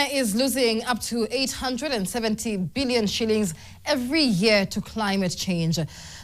Kenya is losing up to 870 billion shillings every year to climate change.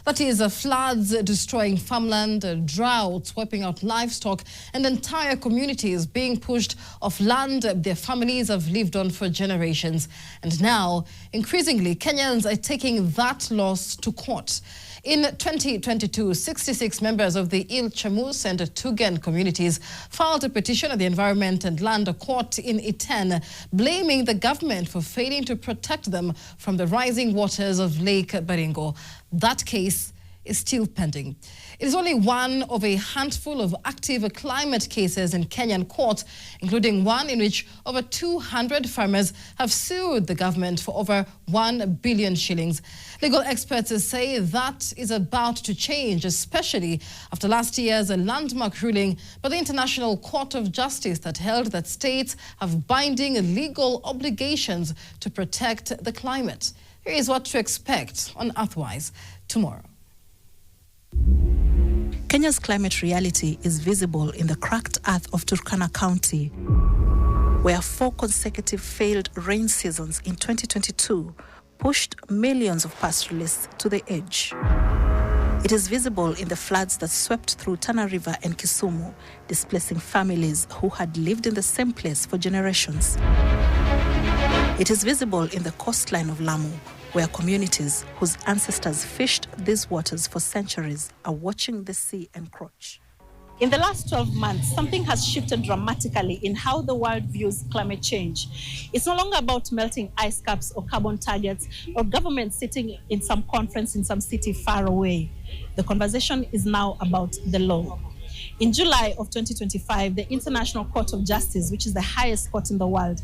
That is floods destroying farmland, droughts wiping out livestock, and entire communities being pushed off land their families have lived on for generations. And now, increasingly, Kenyans are taking that loss to court. In 2022, 66 members of the Il Chamus and Tugen communities filed a petition at the Environment and Land Court in Iten, blaming the government for failing to protect them from the rising waters of Lake Baringo. That case is still pending. It is only one of a handful of active climate cases in Kenyan court, including one in which over 200 farmers have sued the government for over 1 billion shillings. Legal experts say that is about to change, especially after last year's landmark ruling by the International Court of Justice that held that states have binding legal obligations to protect the climate. Here is what to expect on Earthwise tomorrow. Kenya's climate reality is visible in the cracked earth of Turkana County, where 4 consecutive failed rain seasons in 2022 pushed millions of pastoralists to the edge. It is visible in the floods that swept through Tana River and Kisumu, displacing families who had lived in the same place for generations. It is visible in the coastline of Lamu, where communities whose ancestors fished these waters for centuries are watching the sea encroach. In the last 12 months, something has shifted dramatically in how the world views climate change. It's no longer about melting ice caps or carbon targets or government sitting in some conference in some city far away. The conversation is now about the law. In July of 2025, the International Court of Justice, which is the highest court in the world,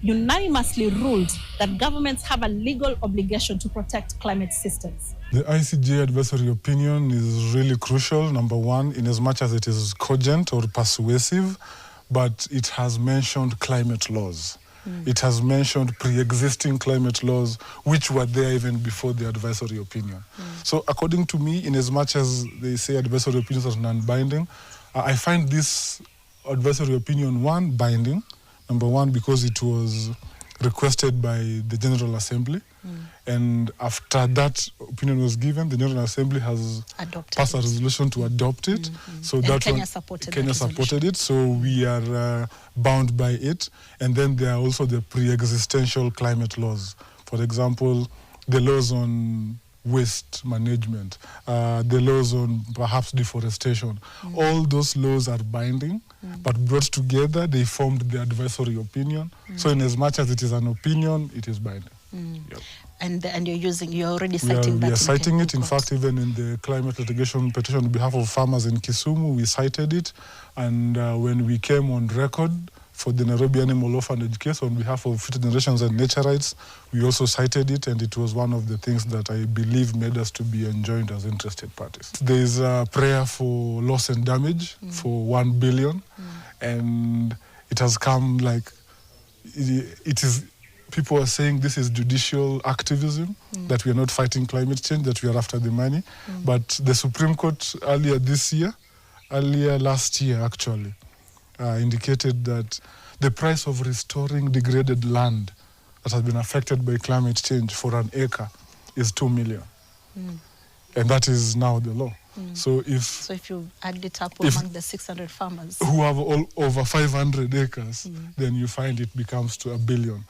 unanimously ruled that governments have a legal obligation to protect climate systems. The ICJ advisory opinion is really crucial, number one, in as much as it is cogent or persuasive, but it has mentioned climate laws. It has mentioned pre-existing climate laws, which were there even before the advisory opinion. So according to me, in as much as they say advisory opinions are non-binding, I find this advisory opinion, one, binding. Number one, because it was requested by the General Assembly. And after that opinion was given, the General Assembly has passed a resolution to adopt it. So and that Kenya supported it. So we are bound by it. And then there are also the pre-existential climate laws. For example, the laws on waste management, the laws on perhaps deforestation. All those laws are binding, but brought together, they formed the advisory opinion. So in as much as it is an opinion, it is binding. Yep. And you're already citing that. We are citing it. In fact, even in the climate litigation petition on behalf of farmers in Kisumu, we cited it. And when we came on record for the Nairobi Animal Orphanage case on behalf of Future Generations and Nature Rights, we also cited it, and it was one of the things that I believe made us to be enjoined as interested parties. There is a prayer for loss and damage for 1 billion, and it has come like, it is, people are saying this is judicial activism, that we are not fighting climate change, that we are after the money. But the Supreme Court earlier last year actually, indicated that the price of restoring degraded land that has been affected by climate change for an acre is 2 million. And that is now the law. So if you add it up among the 600 farmers who have over 500 acres, then you find it becomes to 1 billion.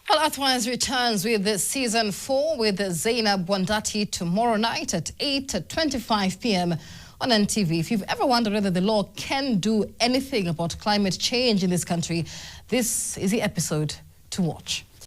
Well, Earthwise returns with season 4 with Zainab Wandati tomorrow night at 8:25 p.m. on NTV. If you've ever wondered whether the law can do anything about climate change in this country, this is the episode to watch.